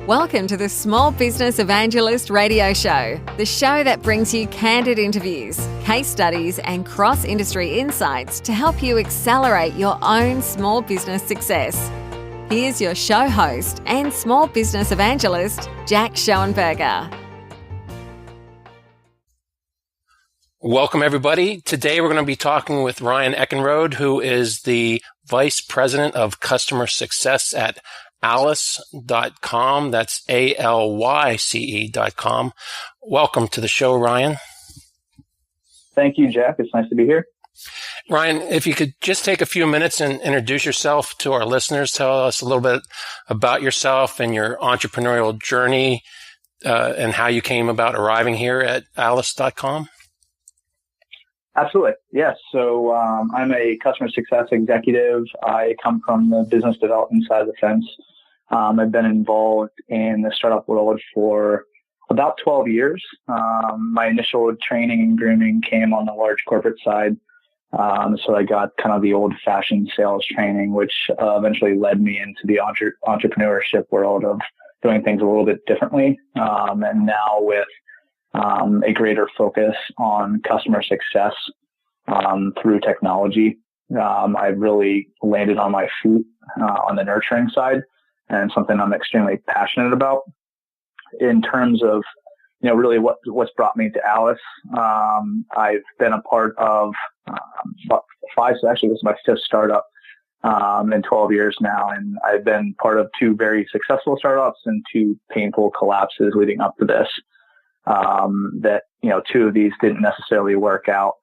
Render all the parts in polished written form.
Welcome to the Small Business Evangelist radio show, the show that brings you candid interviews, case studies, and cross-industry insights to help you accelerate your own small business success. Here's your show host and small business evangelist, Jack Schoenberger. Welcome, everybody. Today, we're going to be talking with Ryan Eckenrode, who is the Vice President of Customer Success at Alyce.com. That's ALYCE.com. Welcome to the show, Ryan. Thank you, Jack. It's nice to be here. Ryan, if you could just take a few minutes and introduce yourself to our listeners, tell us a little bit about yourself and your entrepreneurial journey and how you came about arriving here at Alyce.com. Absolutely. Yes. So I'm a customer success executive. I come from the business development side of the fence. I've been involved in the startup world for about 12 years. My initial training and grooming came on the large corporate side. So I got kind of the old-fashioned sales training, which eventually led me into the entrepreneurship world of doing things a little bit differently. And now with a greater focus on customer success through technology. I've really landed on my feet on the nurturing side, and something I'm extremely passionate about. In terms of, really what's brought me to Alyce, I've been a part of actually this is my fifth startup in 12 years now, and I've been part of two very successful startups and two painful collapses leading up to this. Two of these didn't necessarily work out,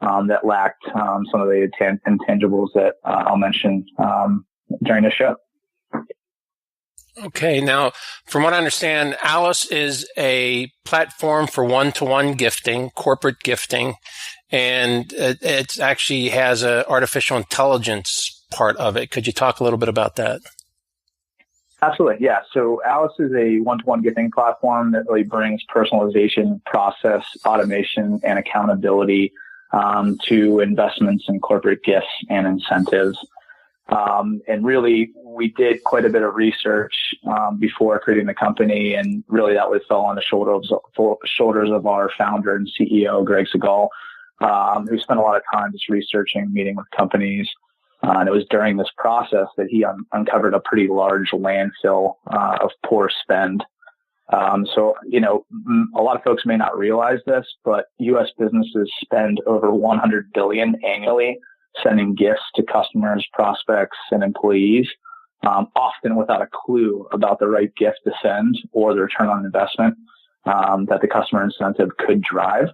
that lacked some of the intangibles that I'll mention during the show. Okay. Now, from what I understand, Alyce is a platform for one-to-one gifting, corporate gifting, and it actually has an artificial intelligence part of it. Could you talk a little bit about that? Absolutely. Yeah. So Alyce is a one-to-one gifting platform that really brings personalization, process, automation, and accountability to investments in corporate gifts and incentives. And really, we did quite a bit of research before creating the company, and really that fell on the shoulders of our founder and CEO, Greg Segal, who spent a lot of time just researching, meeting with companies. And it was during this process that he uncovered a pretty large landfill of poor spend. So, a lot of folks may not realize this, but U.S. businesses spend over $100 billion annually sending gifts to customers, prospects, and employees, often without a clue about the right gift to send or the return on investment that the customer incentive could drive.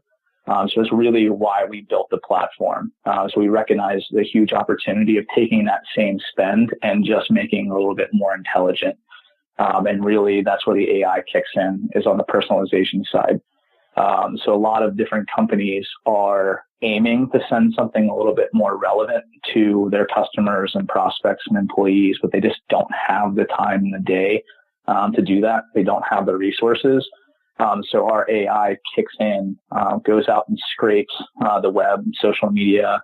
So it's really why we built the platform. So we recognize the huge opportunity of taking that same spend and just making it a little bit more intelligent. And really that's where the AI kicks in, is on the personalization side. So a lot of different companies are aiming to send something a little bit more relevant to their customers and prospects and employees, but they just don't have the time in the day to do that. They don't have the resources. So our AI kicks in, goes out and scrapes the web, social media,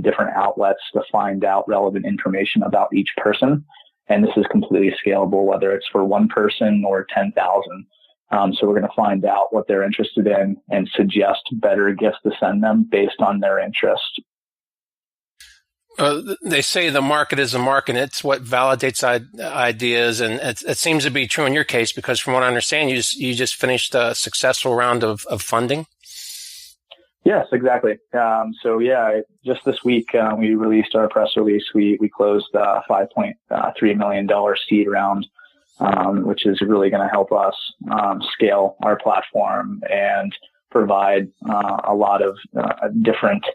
different outlets to find out relevant information about each person. And this is completely scalable, whether it's for one person or 10,000. So we're going to find out what they're interested in and suggest better gifts to send them based on their interest. They say the market is a market. It's what validates ideas, and it seems to be true in your case, because from what I understand, you just finished a successful round of funding. Yes, exactly. Just this week we released our press release. We closed a $5.3 million seed round, which is really going to help us scale our platform and provide a lot of different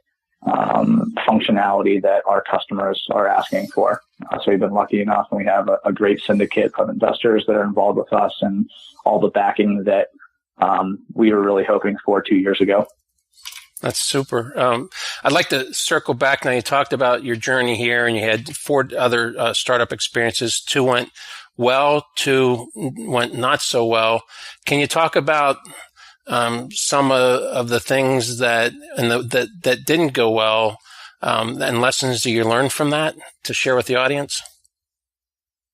functionality that our customers are asking for. So we've been lucky enough, and we have a great syndicate of investors that are involved with us, and all the backing that we were really hoping for 2 years ago. That's super. I'd like to circle back. Now, you talked about your journey here, and you had 4 other startup experiences. 2 went well, 2 went not so well. Can you talk about some of the things that didn't go well, and lessons that you learned from that to share with the audience?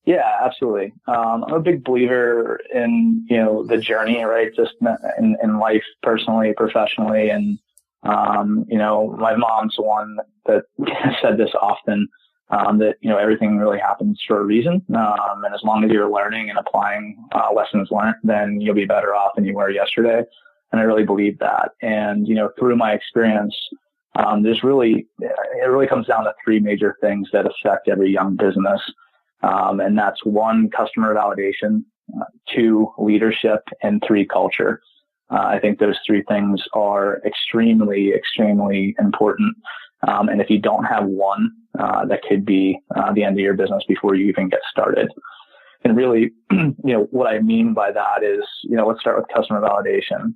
Yeah, absolutely. I'm a big believer in, the journey, right? Just in life, personally, professionally. And, my mom's the one that said this often, that, everything really happens for a reason. And as long as you're learning and applying, lessons learned, then you'll be better off than you were yesterday. And I really believe that. And, through my experience, it really comes down to three major things that affect every young business. And that's one, customer validation, two, leadership, and three, culture. I think those three things are extremely, extremely important. And if you don't have one, that could be the end of your business before you even get started. And really, what I mean by that is, let's start with customer validation.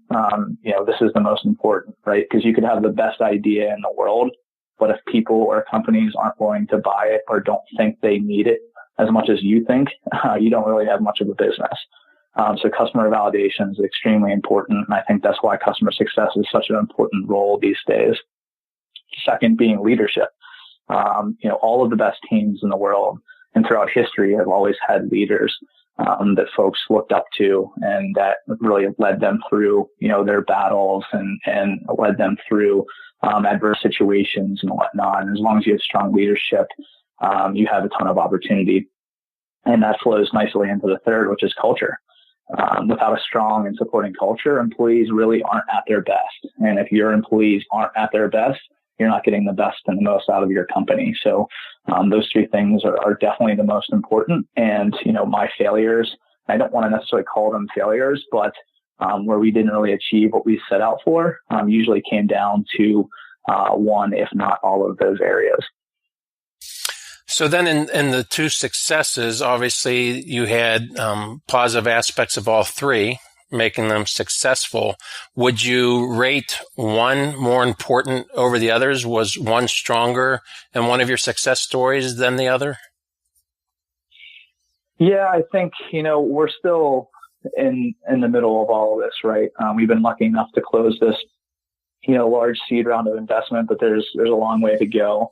This is the most important, right? Because you could have the best idea in the world, but if people or companies aren't willing to buy it or don't think they need it as much as you think, you don't really have much of a business. So customer validation is extremely important. And I think that's why customer success is such an important role these days. Second being leadership. All of the best teams in the world and throughout history have always had leaders that folks looked up to and that really led them through, their battles and led them through adverse situations and whatnot. And as long as you have strong leadership, you have a ton of opportunity. And that flows nicely into the third, which is culture. Without a strong and supporting culture, employees really aren't at their best. And if your employees aren't at their best, you're not getting the best and the most out of your company. So those three things are definitely the most important. And, my failures, I don't want to necessarily call them failures, but where we didn't really achieve what we set out for, usually came down to one, if not all of those areas. So then in the two successes, obviously you had positive aspects of all three, making them successful. Would you rate one more important over the others? Was one stronger in one of your success stories than the other? Yeah, I think, we're still in the middle of all of this, right? We've been lucky enough to close this, large seed round of investment, but there's a long way to go.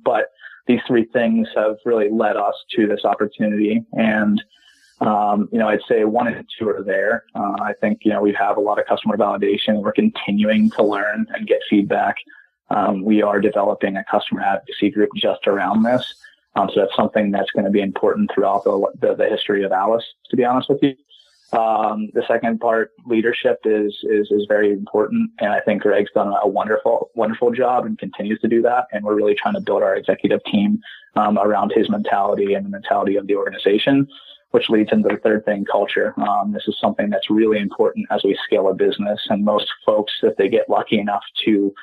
But these three things have really led us to this opportunity. And, I'd say one and two are there. I think, we have a lot of customer validation. We're continuing to learn and get feedback. We are developing a customer advocacy group just around this. So that's something that's going to be important throughout the history of Alyce, to be honest with you. The second part, leadership is very important. And I think Greg's done a wonderful, wonderful job and continues to do that. And we're really trying to build our executive team, around his mentality and the mentality of the organization, which leads into the third thing, culture. This is something that's really important as we scale a business. And most folks, if they get lucky enough to,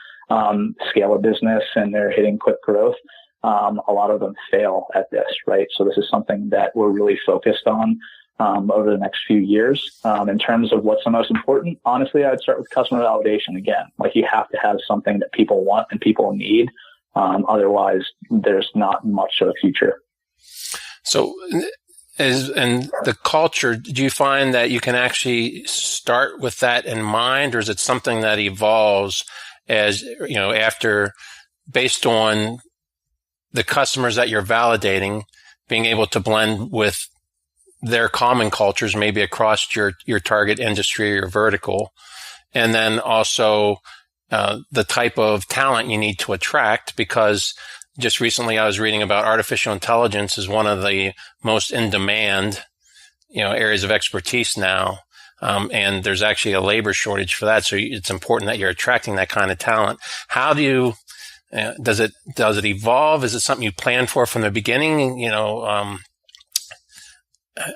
scale a business and they're hitting quick growth, a lot of them fail at this, right? So this is something that we're really focused on over the next few years. In terms of what's the most important, honestly, I'd start with customer validation again. Like, you have to have something that people want and people need. Otherwise, there's not much of a future. So, and the culture, do you find that you can actually start with that in mind, or is it something that evolves as, after, based on the customers that you're validating, being able to blend with their common cultures, maybe across your target industry or your vertical, and then also the type of talent you need to attract? Because just recently I was reading about artificial intelligence is one of the most in demand, areas of expertise now. And there's actually a labor shortage for that. So it's important that you're attracting that kind of talent. How do you, does it evolve? Is it something you plan for from the beginning?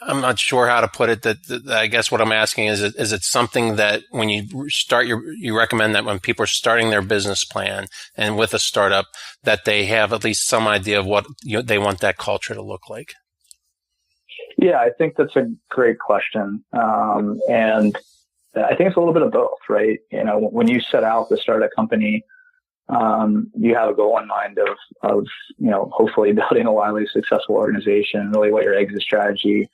I'm not sure how to put it. That I guess what I'm asking is it something that when you start you recommend that when people are starting their business plan and with a startup, that they have at least some idea of what they want that culture to look like? Yeah, I think that's a great question. And I think it's a little bit of both, right? When you set out to start a company, you have a goal in mind of hopefully building a wildly successful organization, really what your exit strategy.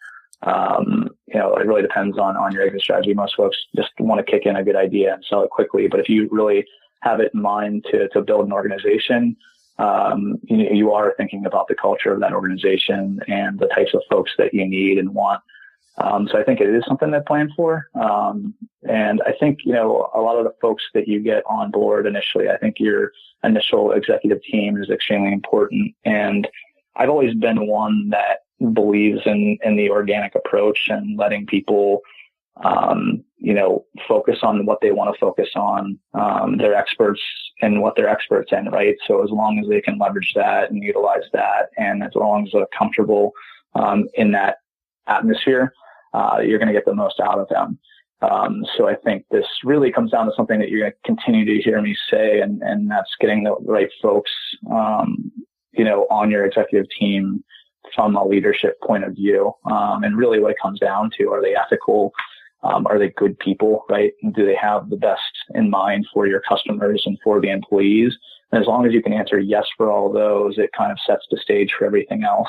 It really depends on your exit strategy. Most folks just want to kick in a good idea and sell it quickly. But if you really have it in mind to build an organization, you are thinking about the culture of that organization and the types of folks that you need and want. So I think it is something to plan for. And I think, a lot of the folks that you get on board initially, I think your initial executive team is extremely important. And I've always been one that believes in the organic approach and letting people, focus on what they want to focus on. They're experts in what they're experts in, right? So as long as they can leverage that and utilize that, and as long as they're comfortable, in that atmosphere, you're going to get the most out of them. So I think this really comes down to something that you're going to continue to hear me say, and that's getting the right folks, on your executive team from a leadership point of view. And really what it comes down to, are they ethical? Are they good people, right? And do they have the best in mind for your customers and for the employees? And as long as you can answer yes for all those, it kind of sets the stage for everything else.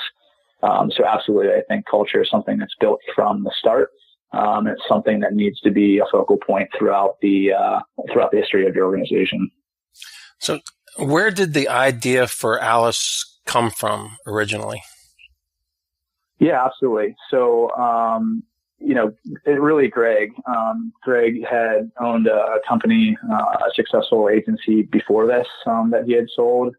So absolutely, I think culture is something that's built from the start. It's something that needs to be a focal point throughout the history of your organization. So where did the idea for Alyce come from originally? Yeah, absolutely. So, Greg had owned a company, a successful agency before this, that he had sold.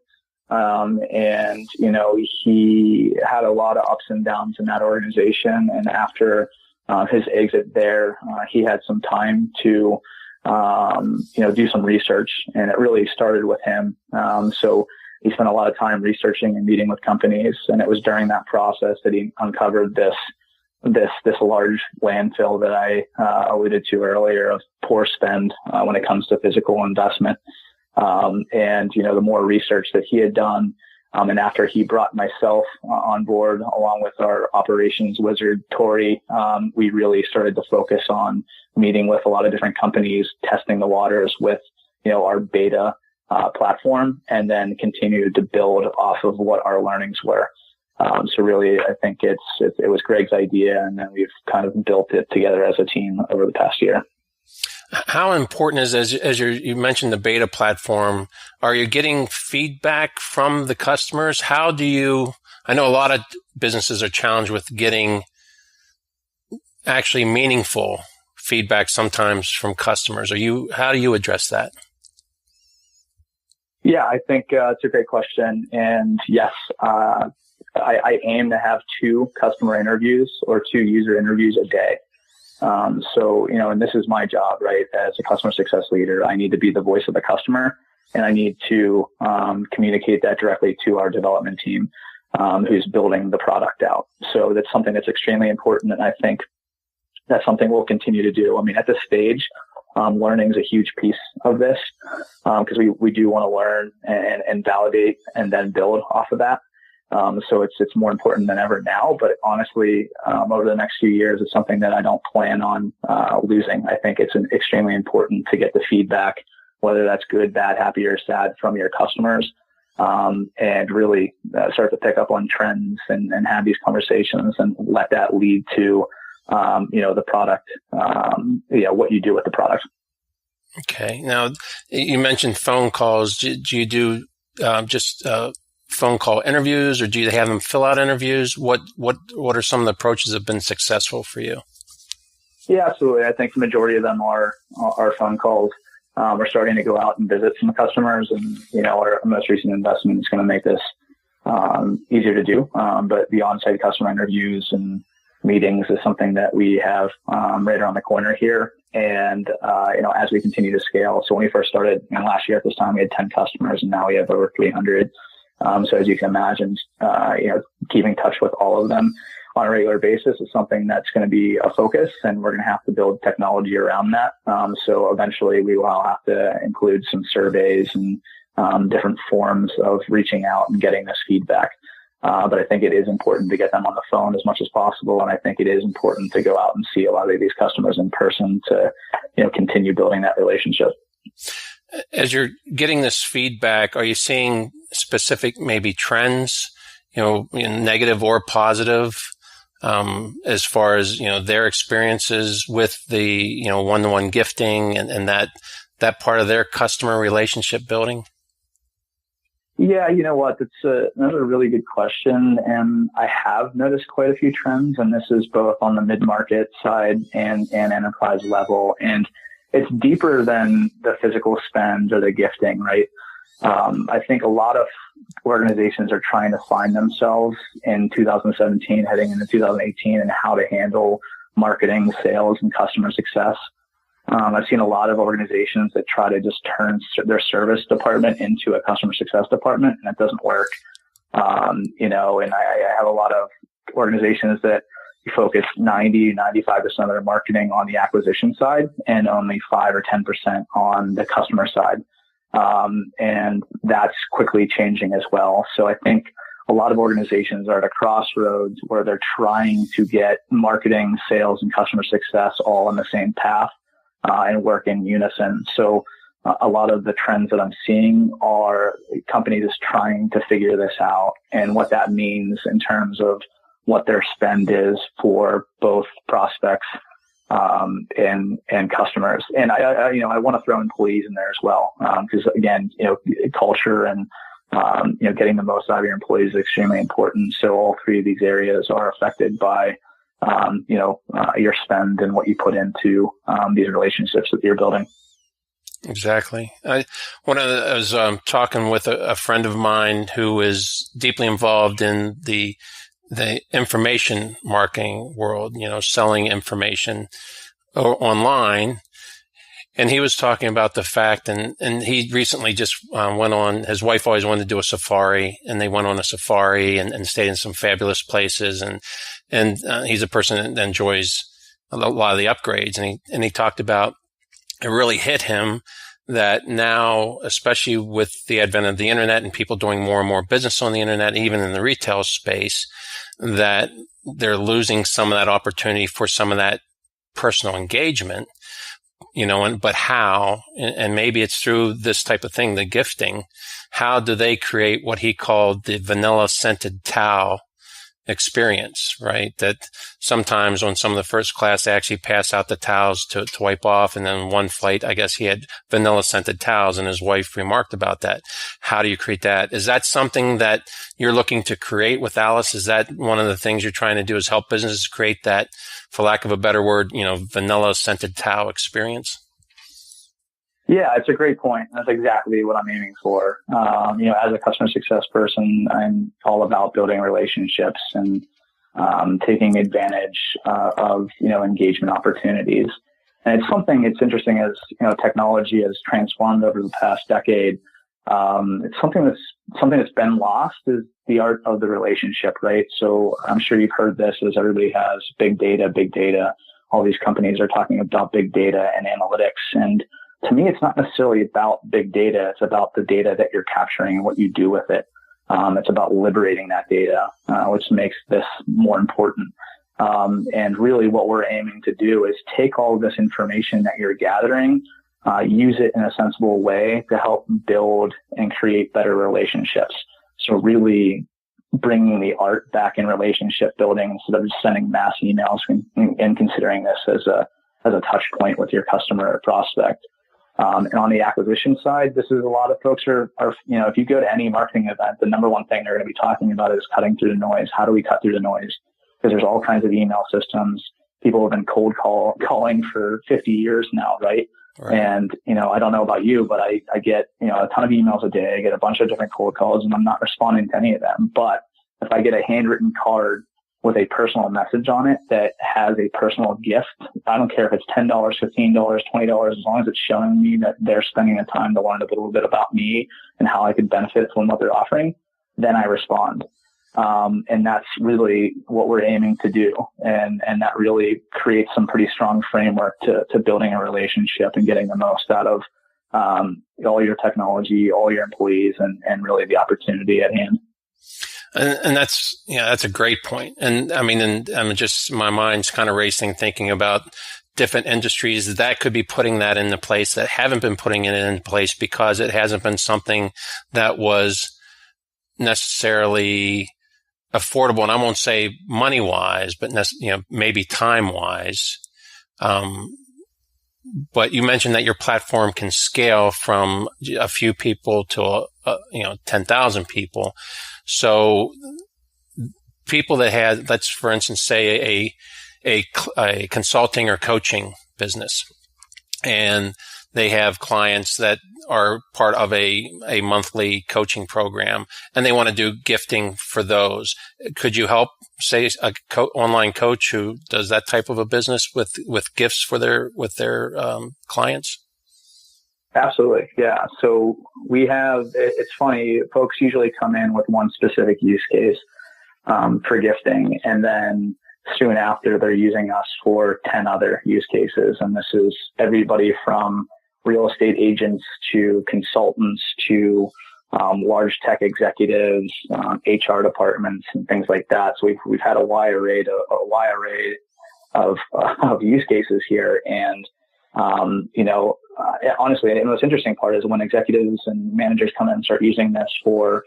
He had a lot of ups and downs in that organization. And after, his exit there, he had some time to, do some research, and it really started with him. So he spent a lot of time researching and meeting with companies. And it was during that process that he uncovered this large landfill that I alluded to earlier of poor spend when it comes to physical investment. The more research that he had done, and after he brought myself on board along with our operations wizard, Tori, we really started to focus on meeting with a lot of different companies, testing the waters with, our beta platform, and then continued to build off of what our learnings were. So really, I think it was Greg's idea, and then we've kind of built it together as a team over the past year. How important is, as you mentioned, the beta platform, are you getting feedback from the customers? I know a lot of businesses are challenged with getting actually meaningful feedback sometimes from customers. How do you address that? Yeah, I think it's a great question. And yes, I aim to have 2 customer interviews or 2 user interviews a day. And this is my job, right? As a customer success leader, I need to be the voice of the customer, and I need to communicate that directly to our development team, who's building the product out. So that's something that's extremely important. And I think that's something we'll continue to do. I mean, at this stage, learning is a huge piece of this, because we do want to learn and validate and then build off of that. So it's more important than ever now, but honestly, over the next few years, it's something that I don't plan on, losing. I think it's extremely important to get the feedback, whether that's good, bad, happy, or sad from your customers, and really start to pick up on trends and have these conversations and let that lead to, the product, what you do with the product. Okay. Now, you mentioned phone calls. Do you do just phone call interviews, or do you have them fill out interviews? What are some of the approaches that have been successful for you? Yeah, absolutely. I think the majority of them are phone calls. We're starting to go out and visit some customers, and our most recent investment is going to make this easier to do. But the on-site customer interviews and meetings is something that we have right around the corner here. And as we continue to scale, so when we first started last year at this time, we had 10 customers, and now we have over 300. So as you can imagine, keeping in touch with all of them on a regular basis is something that's going to be a focus, and we're going to have to build technology around that. So eventually we will have to include some surveys and different forms of reaching out and getting this feedback. But I think it is important to get them on the phone as much as possible. And I think it is important to go out and see a lot of these customers in person to, continue building that relationship. As you're getting this feedback, are you seeing specific maybe trends, negative or positive, as far as, their experiences with the, one-to-one gifting and that part of their customer relationship building? Yeah, you know what? That's another really good question. And I have noticed quite a few trends, and this is both on the mid-market side and enterprise level. And it's deeper than the physical spend or the gifting, right? I think a lot of organizations are trying to find themselves in 2017, heading into 2018, and how to handle marketing, sales, and customer success. I've seen a lot of organizations that try to just turn their service department into a customer success department, and it doesn't work. And I have a lot of organizations that focus 95% of their marketing on the acquisition side and only 5 or 10% on the customer side. And that's quickly changing as well. So I think a lot of organizations are at a crossroads where they're trying to get marketing, sales, and customer success all on the same path. And work in unison. So a lot of the trends that I'm seeing are companies trying to figure this out and what that means in terms of what their spend is for both prospects and customers. And I want to throw employees in there as well, because again, culture and getting the most out of your employees is extremely important. So all three of these areas are affected by your spend and what you put into these relationships that you're building. Exactly. I was talking with a friend of mine who is deeply involved in the information marketing world, selling information online. And he was talking about the fact, and he recently just went on, his wife always wanted to do a safari, and they went on a safari and stayed in some fabulous places. And he's a person that enjoys a lot of the upgrades. And he talked about, it really hit him that now, especially with the advent of the internet and people doing more and more business on the internet, even in the retail space, that they're losing some of that opportunity for some of that personal engagement. But how, and maybe it's through this type of thing, the gifting, how do they create what he called the vanilla scented towel experience, right? That sometimes on some of the first class, they actually pass out the towels to wipe off. And then one flight, I guess he had vanilla scented towels, and his wife remarked about that. How do you create that? Is that something that you're looking to create with Alyce? Is that one of the things you're trying to do, is help businesses create that, for lack of a better word, vanilla scented towel experience? Yeah, it's a great point. That's exactly what I'm aiming for. As a customer success person, I'm all about building relationships and taking advantage of engagement opportunities. And it's interesting as technology has transformed over the past decade. It's something that's been lost, is the art of the relationship, right? So I'm sure you've heard this, as everybody has big data. All these companies are talking about big data and analytics. And to me, it's not necessarily about big data. It's about the data that you're capturing and what you do with it. It's about liberating that data, which makes this more important. And really what we're aiming to do is take all of this information that you're gathering, use it in a sensible way to help build and create better relationships. So really bringing the art back in relationship building instead of just sending mass emails and considering this as a touch point with your customer or prospect. And on the acquisition side, this is a lot of folks are, if you go to any marketing event, the number one thing they're going to be talking about is cutting through the noise. How do we cut through the noise? Because there's all kinds of email systems. People have been cold calling for 50 years now, right? And, I don't know about you, but I get, a ton of emails a day. I get a bunch of different cold calls, and I'm not responding to any of them. But if I get a handwritten card with a personal message on it that has a personal gift, I don't care if it's $10, $15, $20, as long as it's showing me that they're spending the time to learn a little bit about me and how I could benefit from what they're offering, then I respond. And that's really what we're aiming to do. And that really creates some pretty strong framework to building a relationship and getting the most out of all your technology, all your employees, and really the opportunity at hand. And that's a great point. And I mean, and I'm just, my mind's kind of racing thinking about different industries that could be putting that into place that haven't been putting it in place because it hasn't been something that was necessarily affordable. And I won't say money wise, but maybe time wise. but you mentioned that your platform can scale from a few people to 10,000 people. So people that had, let's for instance say a consulting or coaching business, and they have clients that are part of a monthly coaching program, and they want to do gifting for those. Could you help, say, a online coach who does that type of a business with gifts for their clients? Absolutely, yeah. So we have. It's funny. Folks usually come in with one specific use case for gifting, and then soon after they're using us for 10 other use cases, and this is everybody from real estate agents to consultants to large tech executives, HR departments, and things like that. So we've had a wide array of use cases here, and honestly, the most interesting part is when executives and managers come in and start using this for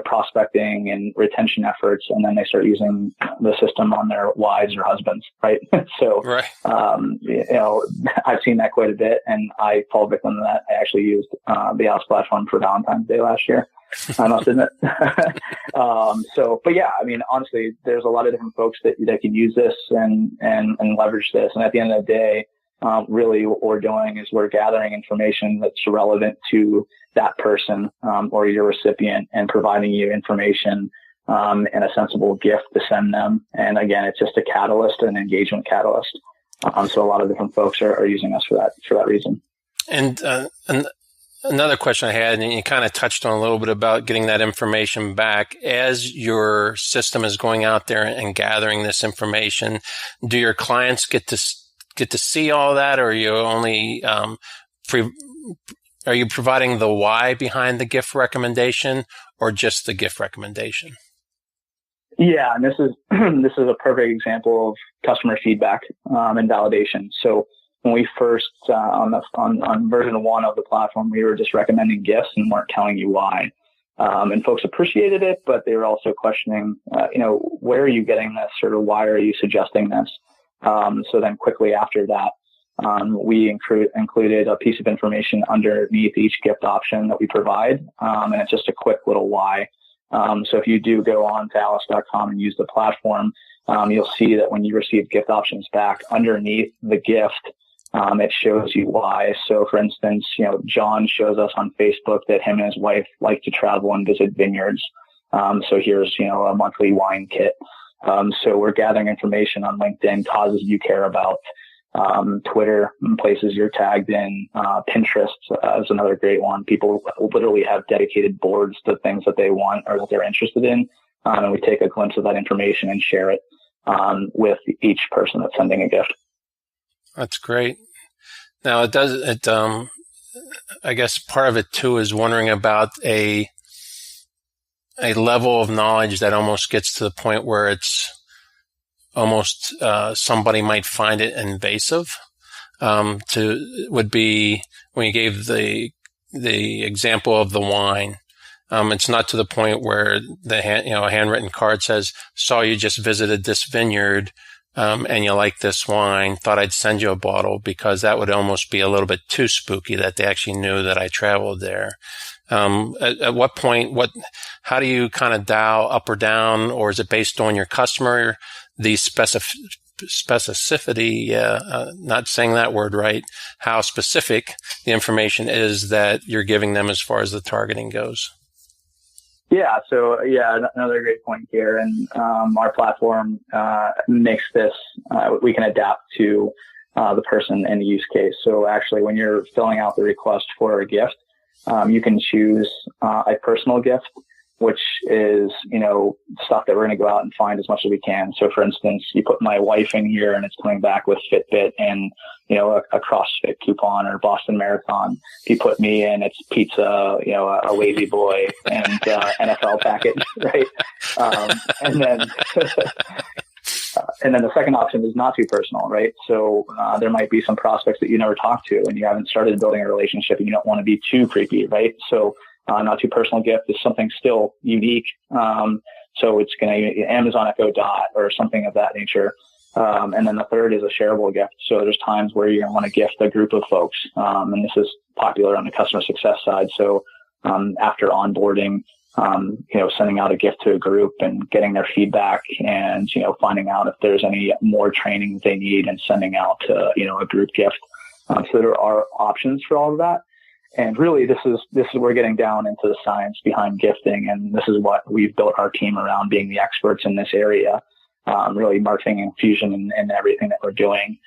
prospecting and retention efforts, and then they start using the system on their wives or husbands, right? So, right. I've seen that quite a bit, and I fall victim to that. I actually used the Alyce platform for Valentine's Day last year, I must admit. But yeah, I mean, honestly, there's a lot of different folks that can use this and leverage this. And at the end of the day, really what we're doing is we're gathering information that's relevant to that person or your recipient, and providing you information and a sensible gift to send them. And again, it's just a catalyst, an engagement catalyst. So a lot of different folks are using us for that reason. And another question I had, and you kind of touched on a little bit about getting that information back. As your system is going out there and gathering this information, do your clients get to see all that, or are you only are you providing the why behind the gift recommendation, or just the gift recommendation? Yeah, and this is a perfect example of customer feedback and validation. So when we first on version 1 of the platform, we were just recommending gifts and weren't telling you why. And folks appreciated it, but they were also questioning, where are you getting this, or why are you suggesting this? So then quickly after that, we included a piece of information underneath each gift option that we provide. And it's just a quick little why. So if you do go on to Alyce.com and use the platform, you'll see that when you receive gift options back underneath the gift, it shows you why. So for instance, John shows us on Facebook that him and his wife like to travel and visit vineyards. So here's, a monthly wine kit. So we're gathering information on LinkedIn, causes you care about, Twitter, places you're tagged in, Pinterest is another great one. People literally have dedicated boards to things that they want or that they're interested in. And we take a glimpse of that information and share it, with each person that's sending a gift. That's great. Now I guess part of it too is wondering about a level of knowledge that almost gets to the point where it's almost somebody might find it invasive. Would be when you gave the example of the wine. It's not to the point where a handwritten card says, "Saw you just visited this vineyard, and you like this wine. Thought I'd send you a bottle," because that would almost be a little bit too spooky that they actually knew that I traveled there. At what point, how do you kind of dial up or down, or is it based on your customer, the specificity, not saying that word right, how specific the information is that you're giving them as far as the targeting goes? Yeah. So another great point here. And, our platform, makes this, we can adapt to, the person and the use case. So actually when you're filling out the request for a gift, you can choose, a personal gift, which is, stuff that we're going to go out and find as much as we can. So for instance, you put my wife in here and it's coming back with Fitbit and, a CrossFit coupon or Boston Marathon. If you put me in, it's pizza, a Lazy Boy and, NFL package, right? And then the second option is not too personal, right? So, there might be some prospects that you never talked to and you haven't started building a relationship and you don't want to be too creepy, right? So, not too personal gift is something still unique. So it's going to Amazon Echo Dot or something of that nature. And then the third is a shareable gift. So there's times where you're going to want to gift a group of folks. And this is popular on the customer success side. So after onboarding, sending out a gift to a group and getting their feedback and, finding out if there's any more training they need and sending out, a group gift. So there are options for all of that. And really, this is we're getting down into the science behind gifting. And this is what we've built our team around, being the experts in this area, really marketing and fusion and everything that we're doing.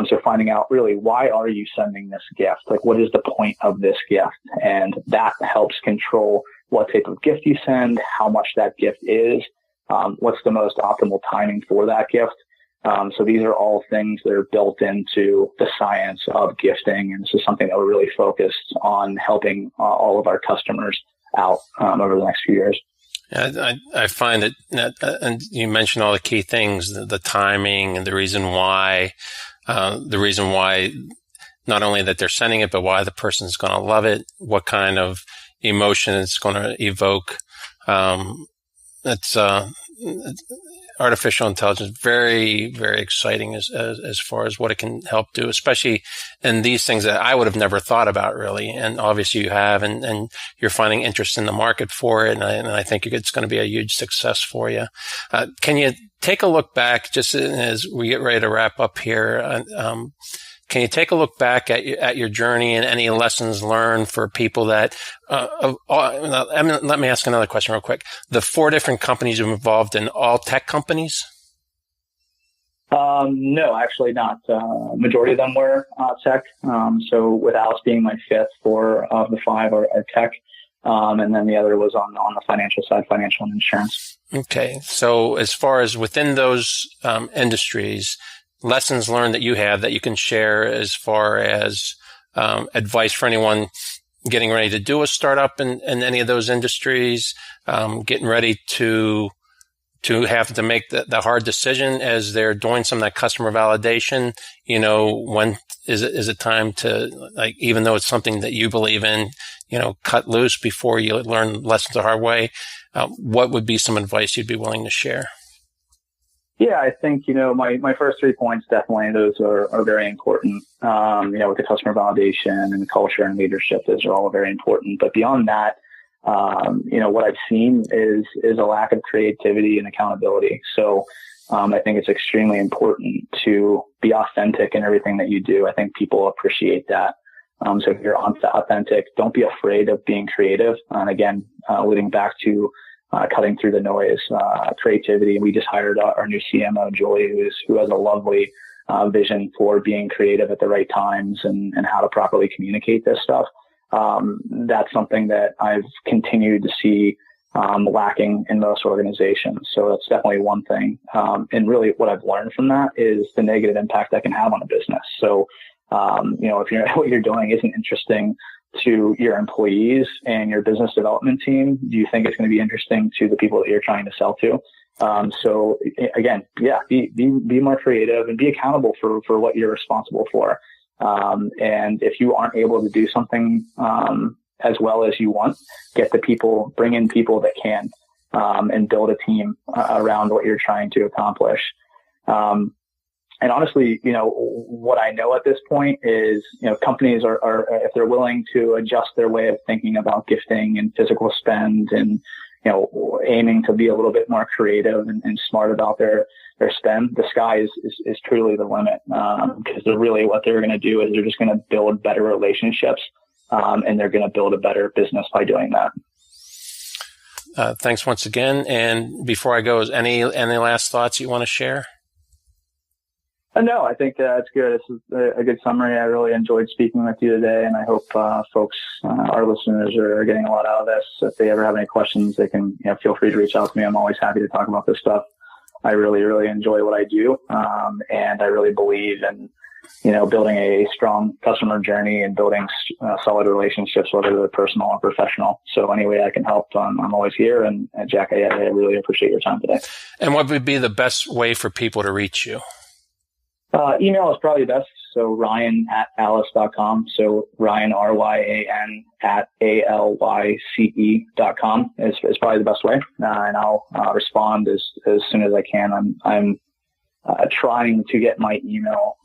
So finding out really, why are you sending this gift? Like, what is the point of this gift? And that helps control what type of gift you send, how much that gift is, what's the most optimal timing for that gift. So these are all things that are built into the science of gifting. And this is something that we're really focused on helping all of our customers out over the next few years. Yeah, I find that, and you mentioned all the key things, the timing and the reason why not only that they're sending it, but why the person's going to love it, what kind of emotion it's going to evoke. It's artificial intelligence, very, very exciting as far as what it can help do, especially in these things that I would have never thought about, really. And obviously you have, and you're finding interest in the market for it. And I think it's going to be a huge success for you. Can you take a look back, just as we get ready to wrap up here? Can you take a look back at your journey and any lessons learned for people that, let me ask another question real quick. The 4 different companies you're involved in, all tech companies? No, actually not. Majority of them were tech. So with Alyce being my 5th, 4 of the 5 are tech. And then the other was on the financial side, financial and insurance. Okay. So as far as within those industries, lessons learned that you have that you can share as far as advice for anyone getting ready to do a startup in any of those industries, getting ready to have to make the hard decision as they're doing some of that customer validation. When is it time to, like, even though it's something that you believe in, cut loose before you learn lessons the hard way? What would be some advice you'd be willing to share? Yeah, I think, my first 3 points, definitely, those are very important. With the customer validation and culture and leadership, those are all very important. But beyond that, what I've seen is a lack of creativity and accountability. So, I think it's extremely important to be authentic in everything that you do. I think people appreciate that. So if you're authentic, don't be afraid of being creative. And again, leading back to cutting through the noise, creativity. We just hired our new CMO, Julie, who has a lovely vision for being creative at the right times and how to properly communicate this stuff. That's something that I've continued to see lacking in most organizations. So that's definitely one thing. And really what I've learned from that is the negative impact that can have on a business. So, if what you're doing isn't interesting to your employees and your business development team, do you think it's going to be interesting to the people that you're trying to sell to? So again, be more creative and be accountable for what you're responsible for. And if you aren't able to do something, as well as you want, bring in people that can, and build a team around what you're trying to accomplish. And honestly, what I know at this point is, companies are, if they're willing to adjust their way of thinking about gifting and physical spend and, aiming to be a little bit more creative and smart about their spend, the sky is truly the limit. Because what they're going to do is they're just going to build better relationships, and they're going to build a better business by doing that. Thanks once again. And before I go, is any last thoughts you want to share? No, I think it's good. This is a good summary. I really enjoyed speaking with you today, and I hope folks, our listeners, are getting a lot out of this. If they ever have any questions, they can feel free to reach out to me. I'm always happy to talk about this stuff. I really, really enjoy what I do, and I really believe in building a strong customer journey and building solid relationships, whether they're personal or professional. So any way I can help, I'm always here. And Jack, I really appreciate your time today. And what would be the best way for people to reach you? Email is probably best. So Ryan@Alyce.com. So Ryan, RYAN @ALYCE.com is probably the best way. And I'll respond as soon as I can. I'm trying to get my email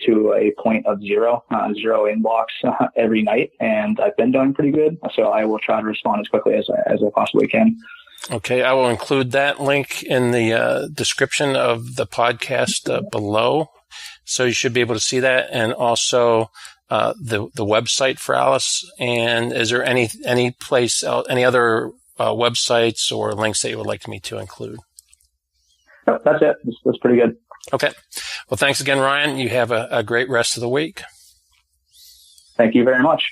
to a point of zero inbox every night, and I've been doing pretty good. So I will try to respond as quickly as I possibly can. Okay, I will include that link in the description of the podcast below, so you should be able to see that, and also the website for Alyce. And is there any place, any other websites or links that you would like me to include? No, that's it. That's pretty good. Okay. Well, thanks again, Ryan. You have a great rest of the week. Thank you very much.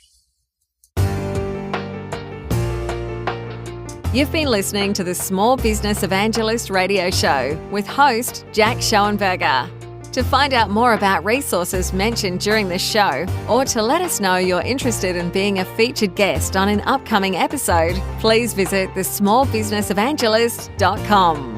You've been listening to the Small Business Evangelist radio show with host Jack Schoenberger. To find out more about resources mentioned during this show, or to let us know you're interested in being a featured guest on an upcoming episode, please visit thesmallbusinessevangelist.com.